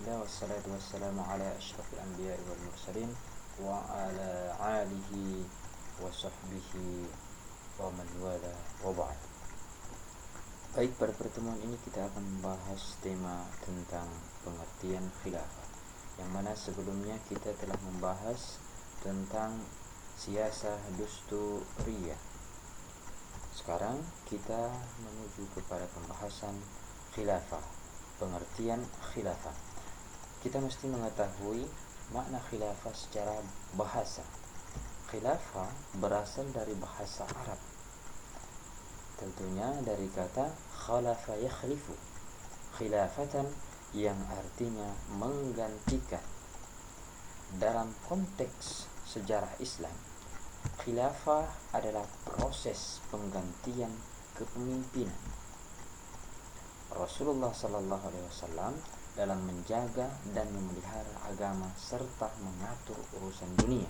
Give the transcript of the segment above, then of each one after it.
Alhamdulillah wassalatu wassalamu ala asyrafil anbiya'i wal mursalin wa ala alihi wa sahbihi wa man wala wa ba'd. Baik, pada pertemuan ini kita akan membahas tema tentang pengertian khilafah, yang mana sebelumnya kita telah membahas tentang siasah dusturiyah. Sekarang kita menuju kepada pembahasan khilafah, pengertian khilafah. Kita mesti mengetahui makna khilafah secara bahasa. Khilafah berasal dari bahasa Arab, tentunya dari kata khalafa yakhlifu, khilafatan, yang artinya menggantikan. Dalam konteks sejarah Islam, khilafah adalah proses penggantian kepemimpinan. Rasulullah SAW dalam menjaga dan memelihara agama serta mengatur urusan dunia.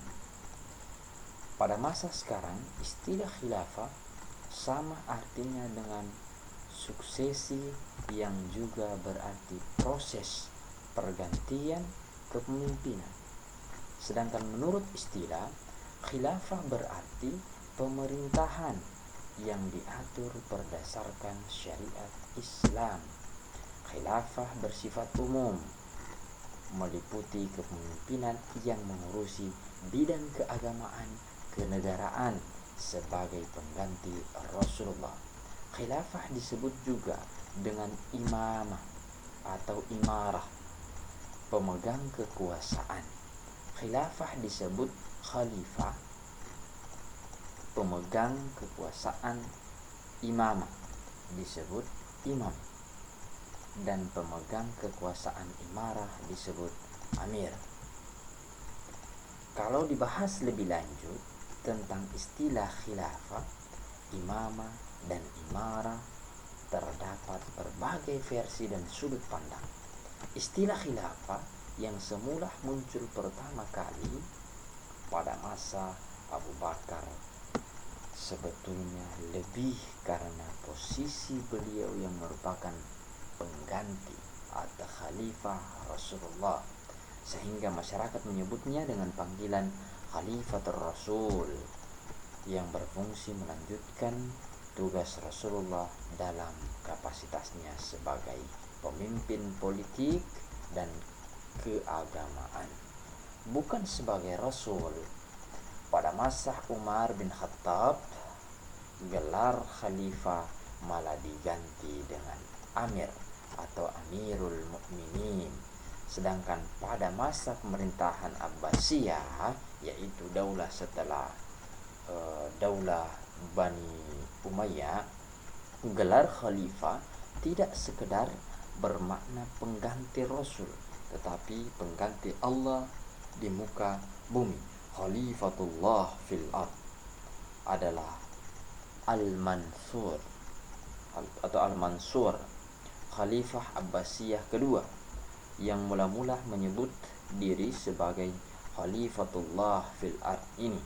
Pada masa sekarang, istilah khilafah sama artinya dengan suksesi, yang juga berarti proses pergantian kepemimpinan. Sedangkan menurut istilah, khilafah berarti pemerintahan yang diatur berdasarkan syariat Islam. Khilafah bersifat umum, meliputi kepemimpinan yang mengurusi bidang keagamaan, kenegaraan sebagai pengganti Rasulullah. Khilafah disebut juga dengan imamah atau imarah, pemegang kekuasaan. Khilafah disebut khalifah, pemegang kekuasaan. Imamah disebut imam, dan pemegang kekuasaan imarah disebut amir. Kalau dibahas lebih lanjut tentang istilah khilafah, imamah, dan imarah, terdapat berbagai versi dan sudut pandang. Istilah khilafah yang semula muncul pertama kali pada masa Abu Bakar sebetulnya lebih karena posisi beliau yang merupakan pengganti atau khalifah Rasulullah, sehingga masyarakat menyebutnya dengan panggilan Khalifatul Rasul, yang berfungsi melanjutkan tugas Rasulullah dalam kapasitasnya sebagai pemimpin politik dan keagamaan, bukan sebagai Rasul. Pada masa Umar bin Khattab, gelar khalifah malah diganti dengan amir atau amirul mukminin. Sedangkan pada masa pemerintahan Abbasiyah, yaitu daulah setelah daulah Bani Umayyah, gelar khalifah tidak sekedar bermakna pengganti Rasul, tetapi pengganti Allah di muka bumi. Khalifatullah fil ard adalah Al-Mansur atau Al-Mansur, Khalifah Abbasiyah kedua, yang mula-mula menyebut diri sebagai Khalifatullah fil ard ini.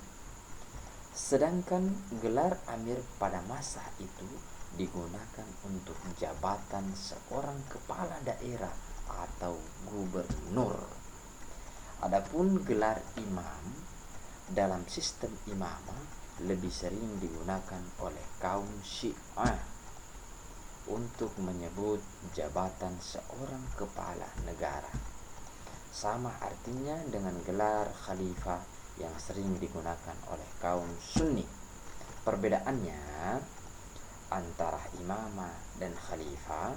Sedangkan gelar amir pada masa itu digunakan untuk jabatan seorang kepala daerah atau gubernur. Adapun gelar imam dalam sistem imamah lebih sering digunakan oleh kaum Syiah untuk menyebut jabatan seorang kepala negara. Sama artinya dengan gelar khalifah yang sering digunakan oleh kaum Sunni. Perbedaannya antara imamah dan khalifah,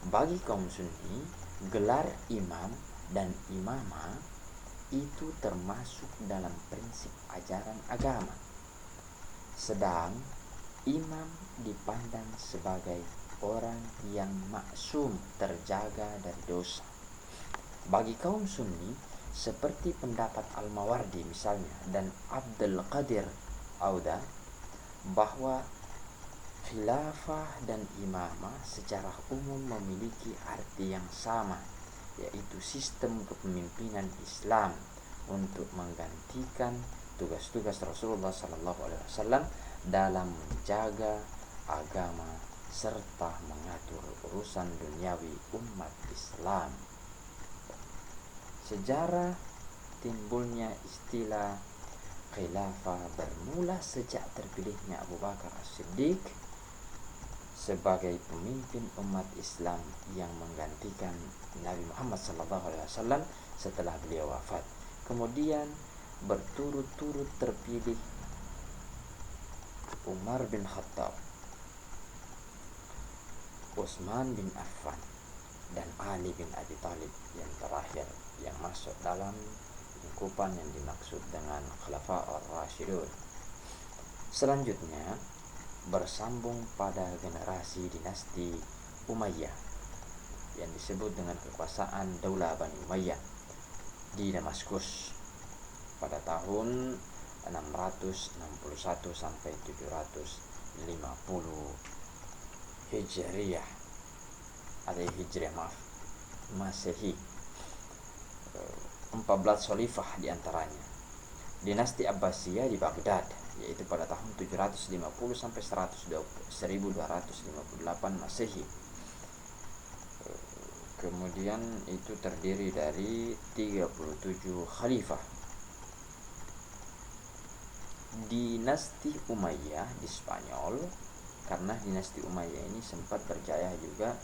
bagi kaum Sunni, gelar imam dan imamah itu termasuk dalam prinsip ajaran agama, sedang imam dipandang sebagai orang yang maksum, terjaga dari dosa. Bagi kaum Sunni, seperti pendapat Al-Mawardi misalnya dan Abdul Qadir Auda, bahwa khilafah dan imamah secara umum memiliki arti yang sama, yaitu sistem kepemimpinan Islam untuk menggantikan tugas-tugas Rasulullah SAW dalam menjaga agama serta mengatur urusan duniawi umat Islam. Sejarah timbulnya istilah khilafah bermula sejak terpilihnya Abu Bakar As-Siddiq sebagai pemimpin umat Islam yang menggantikan Nabi Muhammad SAW setelah beliau wafat. Kemudian berturut-turut terpilih Umar bin Khattab, Utsman bin Affan, dan Ali bin Abi Thalib yang terakhir yang masuk dalam lingkupan yang dimaksud dengan Khulafaur Rasyidun. Selanjutnya bersambung pada generasi dinasti Umayyah yang disebut dengan kekuasaan Daulah Bani Umayyah di Damaskus pada tahun 661 sampai 750 Hijriyah atau Hijriah Masehi. 14 khalifah diantaranya. Dinasti Abbasiyah di Baghdad, yaitu pada tahun 750 sampai 1258 Masehi. Kemudian itu terdiri dari 37 khalifah. Dinasti Umayyah di Spanyol, karena dinasti Umayyah ini sempat berjaya juga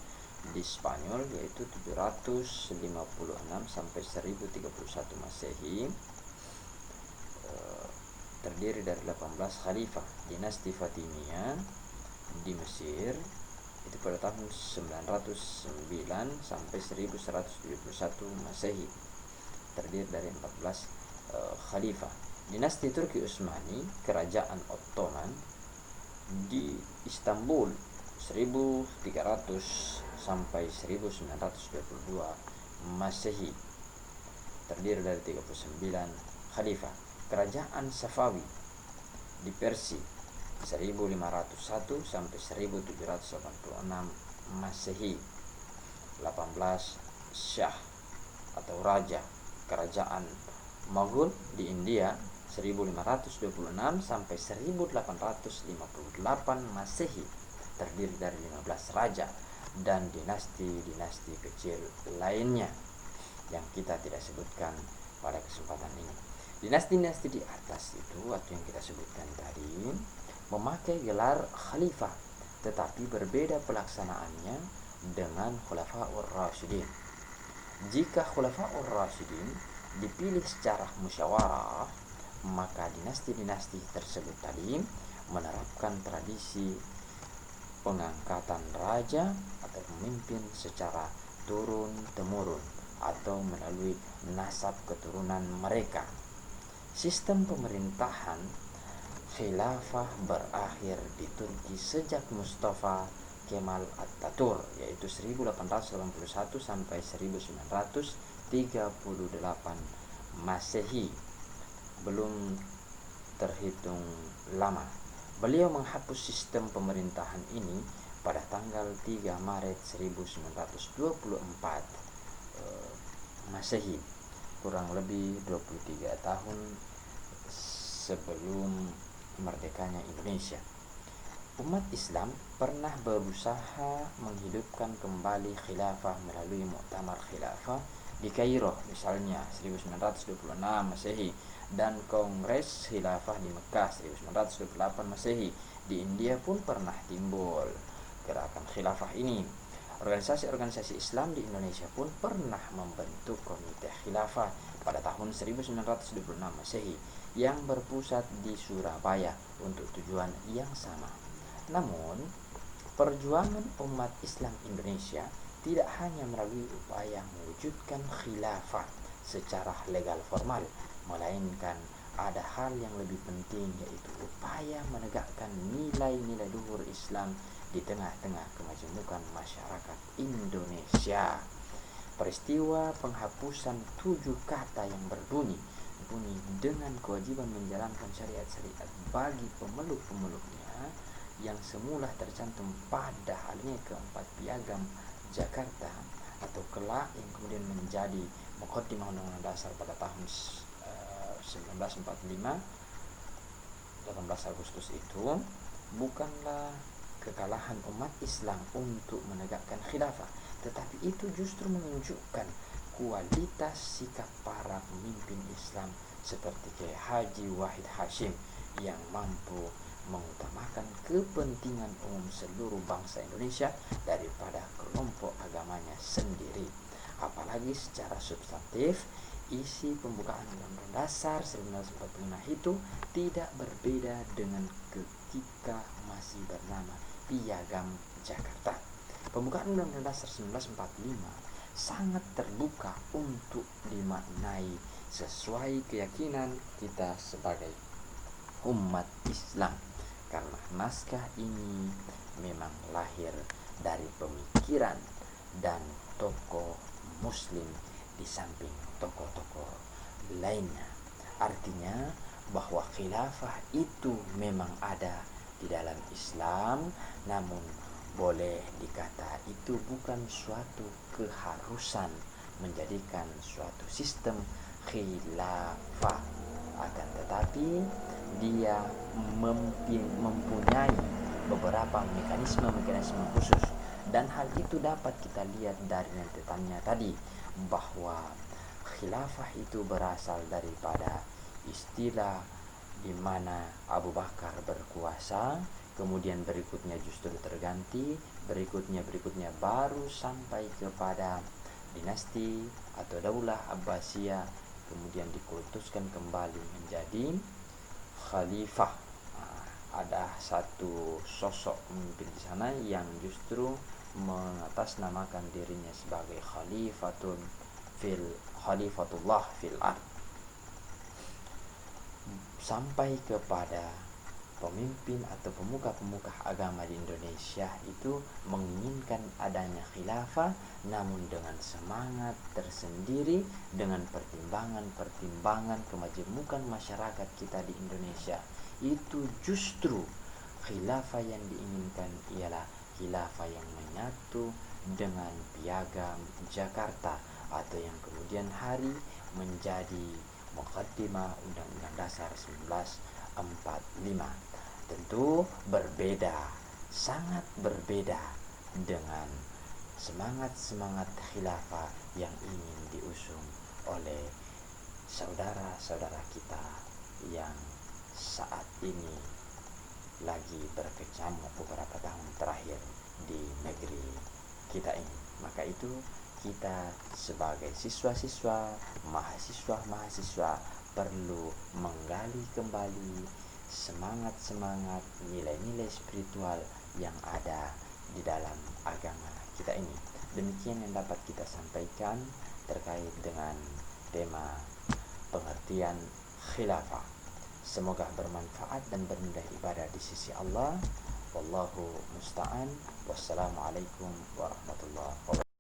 di Spanyol, yaitu 756 sampai 1031 Masehi, terdiri dari 18 khalifah. Dinasti Fatimiyah di Mesir itu pada tahun 909 sampai 1171 Masehi, terdiri dari 14 khalifah. Dinasti Turki Utsmani, Kerajaan Ottoman di Istanbul 1300 sampai 1922 Masehi, terdiri dari 39 khalifah. Kerajaan Safawi di Persia 1501 sampai 1786 Masehi, 18 Syah atau Raja. Kerajaan Mughal di India 1526 sampai 1858 Masehi, terdiri dari 15 raja dan dinasti-dinasti kecil lainnya yang kita tidak sebutkan pada kesempatan ini. Dinasti-dinasti di atas itu atau yang kita sebutkan tadi memakai gelar khalifah, tetapi berbeda pelaksanaannya dengan Khulafaur Rasyidin. Jika Khulafaur Rasyidin dipilih secara musyawarah, maka dinasti-dinasti tersebut tadi menerapkan tradisi pengangkatan raja atau pemimpin secara turun-temurun atau melalui nasab keturunan mereka. Sistem pemerintahan khilafah berakhir di Turki sejak Mustafa Kemal Atatürk, yaitu 1881 sampai 1938 Masehi. Belum terhitung lama. Beliau menghapus sistem pemerintahan ini pada tanggal 3 Maret 1924 Masehi, kurang lebih 23 tahun sebelum merdekanya Indonesia. Umat Islam pernah berusaha menghidupkan kembali khilafah melalui Muktamar Khilafah di Kairo misalnya 1926 Masehi, dan Kongres Khilafah di Mekah 1928 Masehi. Di India pun pernah timbul gerakan khilafah ini. Organisasi-organisasi Islam di Indonesia pun pernah membentuk komite khilafah pada tahun 1926 Masehi yang berpusat di Surabaya untuk tujuan yang sama. Namun, perjuangan umat Islam Indonesia tidak hanya melalui upaya mewujudkan khilafah secara legal formal, melainkan ada hal yang lebih penting, yaitu upaya menegakkan nilai-nilai luhur Islam di tengah-tengah kemajemukan masyarakat Indonesia. Peristiwa penghapusan 7 kata yang berbunyi dengan kewajiban menjalankan syariat-syariat bagi pemeluk-pemeluknya yang semula tercantum pada halnya keempat piagam Jakarta atau kelak yang kemudian menjadi Muqaddimah Undang-Undang Dasar pada tahun 1945, 18 Agustus itu bukanlah kekalahan umat Islam untuk menegakkan khilafah, tetapi itu justru menunjukkan kualitas sikap para pemimpin Islam seperti Kiai Haji Wahid Hasyim yang mampu mengutamakan kepentingan umum seluruh bangsa Indonesia daripada kelompok agamanya sendiri. Apalagi secara substantif, isi pembukaan Undang-Undang Dasar 1945 itu tidak berbeda dengan ketika masih bernama Piagam Jakarta. Pembukaan Undang-Undang Dasar 1945 sangat terbuka untuk dimaknai sesuai keyakinan kita sebagai umat Islam, karena naskah ini memang lahir dari pemikiran dan tokoh muslim di samping tokoh-tokoh lainnya. Artinya bahwa khilafah itu memang ada di dalam Islam, namun boleh dikata itu bukan suatu keharusan menjadikan suatu sistem khilafah, akan tetapi dia mempunyai beberapa mekanisme khusus, dan hal itu dapat kita lihat dari rentetannya tadi, bahwa khilafah itu berasal daripada istilah di mana Abu Bakar berkuasa, kemudian berikutnya justru terganti, berikutnya baru sampai kepada dinasti atau Daulah Abbasiyah, kemudian dikultuskan kembali menjadi khalifah. Ada satu sosok pemimpin di sana yang justru mengatasnamakan dirinya sebagai khalifatullah fil ard, sampai kepada pemimpin atau pemuka-pemuka agama di Indonesia itu menginginkan adanya khilafah, namun dengan semangat tersendiri, dengan pertimbangan kemajemukan masyarakat kita di Indonesia. Itu justru khilafah yang diinginkan ialah khilafah yang menyatu dengan Piagam Jakarta, atau yang kemudian hari menjadi muqaddimah Undang-Undang Dasar 1945. Tentu berbeda, sangat berbeda dengan semangat khilafah yang ingin diusung oleh saudara-saudara kita yang saat ini lagi berkecamuk beberapa tahun terakhir di negeri kita ini. Maka itu kita sebagai siswa-siswa, mahasiswa perlu menggali kembali semangat nilai-nilai spiritual yang ada di dalam agama kita ini. Demikian yang dapat kita sampaikan terkait dengan tema pengertian khilafah. Semoga bermanfaat dan bernilai ibadah di sisi Allah. Wallahu musta'an. Wassalamualaikum warahmatullahi wabarakatuh.